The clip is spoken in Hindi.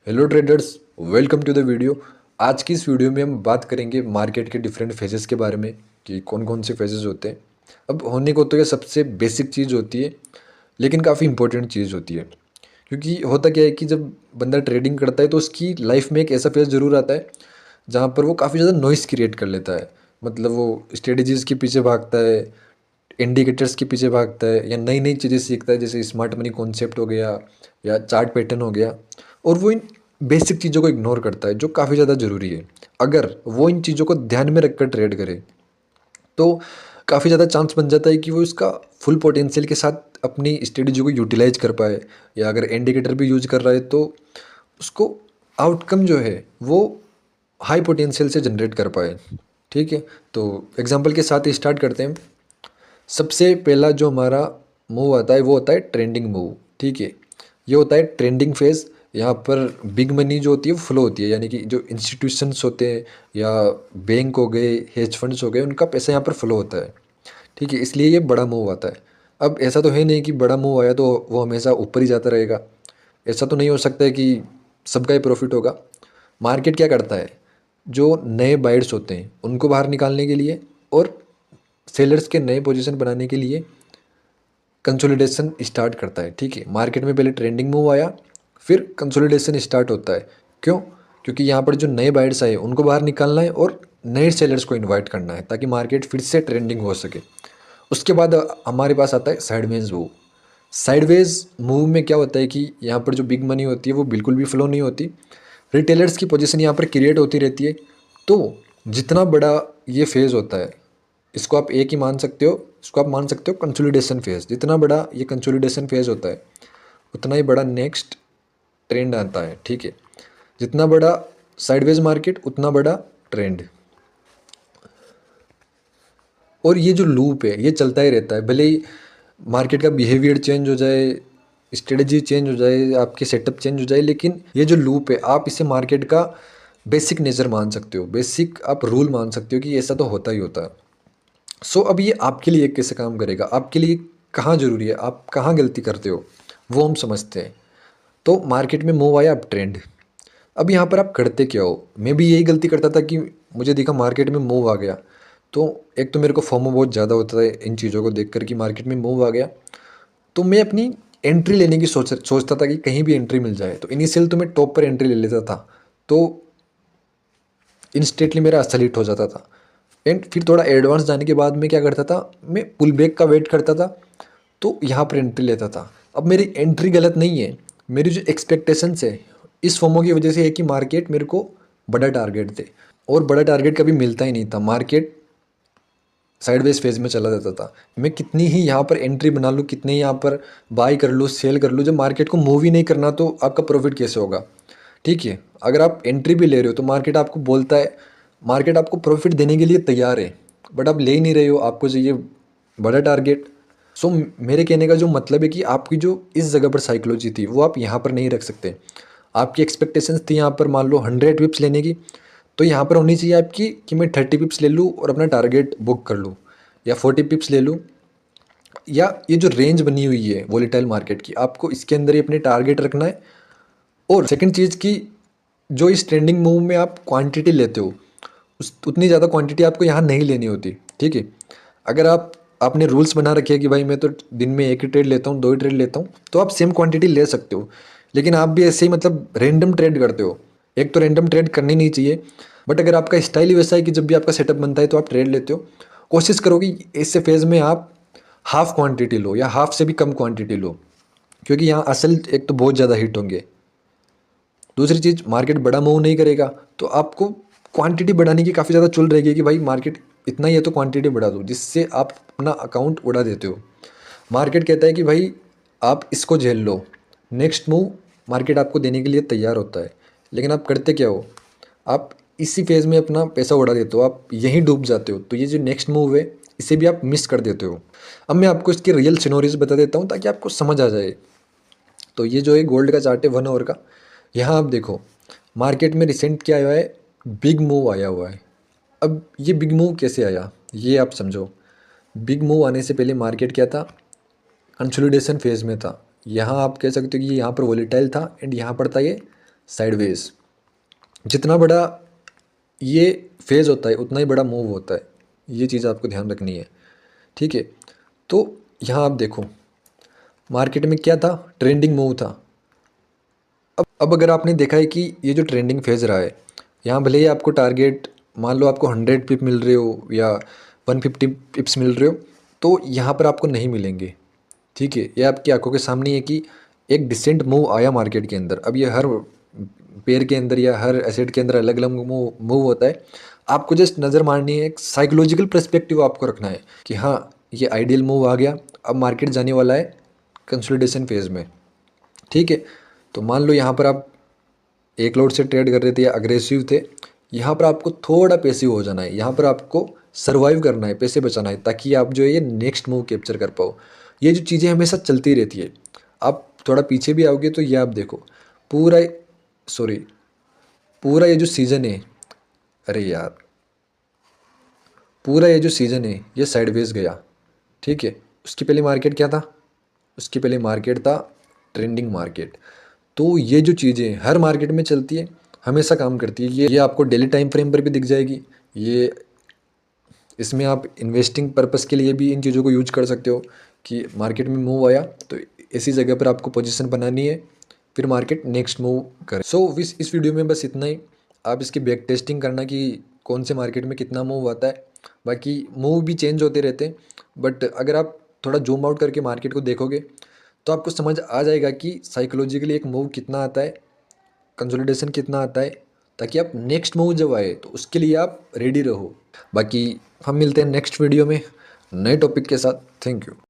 Hello traders, welcome to the video. आज की इस वीडियो में हम बात करेंगे मार्केट के डिफरेंट फेजेस के बारे में कि कौन कौन से फेजेस होते हैं। अब होने को तो ये सबसे बेसिक चीज़ होती है, लेकिन काफ़ी इंपॉर्टेंट चीज़ होती है। क्योंकि होता क्या है कि जब बंदा ट्रेडिंग करता है तो उसकी लाइफ में एक ऐसा फेज ज़रूर आता है जहाँ पर वो काफ़ी ज़्यादा नॉइस क्रिएट कर लेता है। मतलब वो स्ट्रेटजीज़ के पीछे भागता है, इंडिकेटर्स के पीछे भागता है, या नई नई चीज़ें सीखता है, जैसे स्मार्ट मनी कॉन्सेप्ट हो गया या चार्ट पैटर्न हो गया। और वो इन बेसिक चीज़ों को इग्नोर करता है जो काफ़ी ज़्यादा ज़रूरी है। अगर वो इन चीज़ों को ध्यान में रखकर ट्रेड करे तो काफ़ी ज़्यादा चांस बन जाता है कि वो इसका फुल पोटेंशियल के साथ अपनी स्ट्रेटजी को यूटिलाइज कर पाए। या अगर इंडिकेटर भी यूज कर रहा है तो उसको आउटकम जो है वो हाई पोटेंशियल से जनरेट कर पाए। ठीक है, तो एग्जांपल के साथ स्टार्ट करते हैं। सबसे पहला जो हमारा मूव आता है वो होता है ट्रेंडिंग मूव। ठीक है, ये होता है ट्रेंडिंग फेज। यहाँ पर बिग मनी जो होती है वो फ्लो होती है, यानी कि जो इंस्टीट्यूशंस होते हैं या बैंक हो गए, हेज फंड्स हो गए, उनका पैसा यहाँ पर फ्लो होता है। ठीक है, इसलिए ये बड़ा मूव आता है। अब ऐसा तो है नहीं कि बड़ा मूव आया तो वो हमेशा ऊपर ही जाता रहेगा। ऐसा तो नहीं हो सकता है कि सबका ही प्रॉफिट होगा। मार्केट क्या करता है, जो नए बायर्स होते हैं उनको बाहर निकालने के लिए और सेलर्स के नए पोजीशन बनाने के लिए कंसोलिडेशन स्टार्ट करता है। ठीक है, मार्केट में पहले ट्रेंडिंग मूव आया, फिर कंसोलिडेशन स्टार्ट होता है। क्यों? क्योंकि यहाँ पर जो नए बायर्स आए उनको बाहर निकालना है और नए सेलर्स को इनवाइट करना है ताकि मार्केट फिर से ट्रेंडिंग हो सके। उसके बाद हमारे पास आता है साइडवेज मूव। साइडवेज मूव में क्या होता है कि यहाँ पर जो बिग मनी होती है वो बिल्कुल भी फ्लो नहीं होती। रिटेलर्स की पोजीशन यहाँ पर क्रिएट होती रहती है। तो जितना बड़ा ये फेज़ होता है, इसको आप एक ही मान सकते हो, इसको आप मान सकते हो कंसोलिडेशन फेज़। जितना बड़ा ये कंसोलिडेशन फेज़ होता है उतना ही बड़ा नेक्स्ट ट्रेंड आता है। ठीक है, जितना बड़ा साइडवेज मार्केट उतना बड़ा ट्रेंड। और ये जो लूप है ये चलता ही रहता है, भले ही मार्केट का बिहेवियर चेंज हो जाए, स्ट्रेटजी चेंज हो जाए, आपकी सेटअप चेंज हो जाए, लेकिन ये जो लूप है आप इसे मार्केट का बेसिक नेचर मान सकते हो, बेसिक आप रूल मान सकते हो कि ऐसा तो होता ही होता है। सो अब ये आपके लिए कैसे काम करेगा, आपके लिए कहाँ ज़रूरी है, आप कहाँ गलती करते हो, वो हम समझते हैं। तो मार्केट में मूव आया, अब ट्रेंड। अब यहाँ पर आप करते क्या हो? मैं भी यही गलती करता था कि मुझे देखा मार्केट में मूव आ गया तो एक तो मेरे को फोमो बहुत ज़्यादा होता था इन चीज़ों को देखकर कि मार्केट में मूव आ गया, तो मैं अपनी एंट्री लेने की सोचता था कि कहीं भी एंट्री मिल जाए। तो इनिशियल तो मैं टॉप पर एंट्री ले लेता था, तो इंस्टेंटली मेरा असर हिट हो जाता था। एंड फिर थोड़ा एडवांस जाने के बाद मैं क्या करता था, मैं पुल बैक का वेट करता था, तो यहाँ पर एंट्री लेता था। अब मेरी एंट्री गलत नहीं है, मेरी जो एक्सपेक्टेशंस है इस फोमो की वजह से है कि मार्केट मेरे को बड़ा टारगेट दे, और बड़ा टारगेट कभी मिलता ही नहीं था। मार्केट साइडवेज फेज में चला जाता था। मैं कितनी ही यहाँ पर एंट्री बना लूँ, कितने ही यहाँ पर बाई कर लूँ, सेल कर लूँ, जब मार्केट को मूव ही नहीं करना तो आपका प्रॉफिट कैसे होगा? ठीक है, अगर आप एंट्री भी ले रहे हो तो मार्केट आपको बोलता है, मार्केट आपको प्रॉफिट देने के लिए तैयार है, बट आप ले ही नहीं रहे हो, आपको चाहिए बड़ा टारगेट। सो मेरे कहने का जो मतलब है कि आपकी जो इस जगह पर साइकोलॉजी थी वो आप यहाँ पर नहीं रख सकते। आपकी एक्सपेक्टेशंस थी यहाँ पर मान लो 100 पिप्स लेने की, तो यहाँ पर होनी चाहिए आपकी कि मैं 30 पिप्स ले लूँ और अपना टारगेट बुक कर लूँ, या 40 पिप्स ले लूँ। या ये जो रेंज बनी हुई है वोलेटाइल मार्केट की, आपको इसके अंदर ही अपने टारगेट रखना है। और सेकंड चीज़ की, जो इस ट्रेंडिंग मूव में आप क्वांटिटी लेते हो उस उतनी ज़्यादा क्वांटिटी आपको यहाँ नहीं लेनी होती। ठीक है, अगर आपने रूल्स बना रखे हैं कि भाई मैं तो दिन में एक ही ट्रेड लेता हूँ, दो ही ट्रेड लेता हूँ, तो आप सेम क्वांटिटी ले सकते हो। लेकिन आप भी ऐसे ही मतलब रैंडम ट्रेड करते हो, एक तो रैंडम ट्रेड करनी नहीं चाहिए। बट अगर आपका स्टाइल ही वैसा है कि जब भी आपका सेटअप बनता है तो आप ट्रेड लेते हो, कोशिश करो कि ऐसे फेज़ में आप हाफ क्वांटिटी लो या हाफ से भी कम क्वांटिटी लो, क्योंकि यहाँ असल एक तो बहुत ज़्यादा हिट होंगे। दूसरी चीज़, मार्केट बड़ा मूव नहीं करेगा तो आपको क्वांटिटी बढ़ाने की काफ़ी ज़्यादा चुल रहेगी कि भाई मार्केट इतना ही है तो क्वांटिटी बढ़ा दो, जिससे आप अपना अकाउंट उड़ा देते हो। मार्केट कहता है कि भाई आप इसको झेल लो, नेक्स्ट मूव मार्केट आपको देने के लिए तैयार होता है। लेकिन आप करते क्या हो, आप इसी फेज़ में अपना पैसा उड़ा देते हो, आप यहीं डूब जाते हो, तो ये जो नेक्स्ट मूव है इसे भी आप मिस कर देते हो। अब मैं आपको इसके रियल सिनोरियोज बता देता हूँ ताकि आपको समझ आ जाए। तो ये जो है गोल्ड का चार्ट है 1 आवर का। यहाँ आप देखो मार्केट में रिसेंट क्या आया है, बिग मूव आया हुआ है। अब ये बिग मूव कैसे आया ये आप समझो। बिग मूव आने से पहले मार्केट क्या था, कंसोलिडेशन फेज में था। यहाँ आप कह सकते हो कि यहाँ पर वोलेटाइल था एंड यहाँ पर था ये साइडवेज। जितना बड़ा ये फेज़ होता है उतना ही बड़ा मूव होता है, ये चीज़ आपको ध्यान रखनी है। ठीक है, तो यहाँ आप देखो मार्केट में क्या था, ट्रेंडिंग मूव था। अब अगर आपने देखा है कि ये जो ट्रेंडिंग फेज़ रहा है, यहाँ भले ही आपको टारगेट मान लो आपको 100 पिप मिल रहे हो या 150 पिप्स मिल रहे हो, तो यहाँ पर आपको नहीं मिलेंगे। ठीक है, ये आपकी आंखों के सामने है कि एक डिसेंट मूव आया मार्केट के अंदर। अब ये हर पेयर के अंदर या हर एसेट के अंदर अलग अलग मूव मूव होता है। आपको जस्ट नज़र मारनी है, एक साइकोलॉजिकल पर्सपेक्टिव आपको रखना है कि हाँ ये आइडियल मूव आ गया, अब मार्केट जाने वाला है कंसोलिडेशन फेज़ में। ठीक है, तो मान लो यहाँ पर आप एक लोड से ट्रेड कर रहे थे या अग्रेसिव थे, यहाँ पर आपको थोड़ा पैसिव हो जाना है, यहाँ पर आपको सर्वाइव करना है, पैसे बचाना है, ताकि आप जो है ये नेक्स्ट मूव कैप्चर कर पाओ। ये जो चीज़ें हमेशा चलती रहती है। आप थोड़ा पीछे भी आओगे तो ये आप देखो पूरा, सॉरी, पूरा ये जो सीज़न है, अरे यार, पूरा ये जो सीज़न है ये साइडवेज गया। ठीक है, उसकी पहले मार्केट क्या था, उसकी पहले मार्केट था ट्रेंडिंग मार्केट। तो ये जो चीज़ें हर मार्केट में चलती है, हमेशा काम करती है। ये आपको डेली टाइम फ्रेम पर भी दिख जाएगी। ये इसमें आप इन्वेस्टिंग पर्पस के लिए भी इन चीज़ों को यूज कर सकते हो कि मार्केट में मूव आया तो इसी जगह पर आपको पोजीशन बनानी है, फिर मार्केट नेक्स्ट मूव करे। सो इस वीडियो में बस इतना ही। आप इसकी बैक टेस्टिंग करना कि कौन से मार्केट में कितना मूव आता है। बाकी मूव भी चेंज होते रहते हैं, बट अगर आप थोड़ा जूम आउट करके मार्केट को देखोगे तो आपको समझ आ जाएगा कि साइकोलॉजिकली एक मूव कितना आता है, कंसोलिडेशन कितना आता है, ताकि आप नेक्स्ट मूव जब आए तो उसके लिए आप रेडी रहो। बाकी हम मिलते हैं नेक्स्ट वीडियो में नए टॉपिक के साथ। Thank you.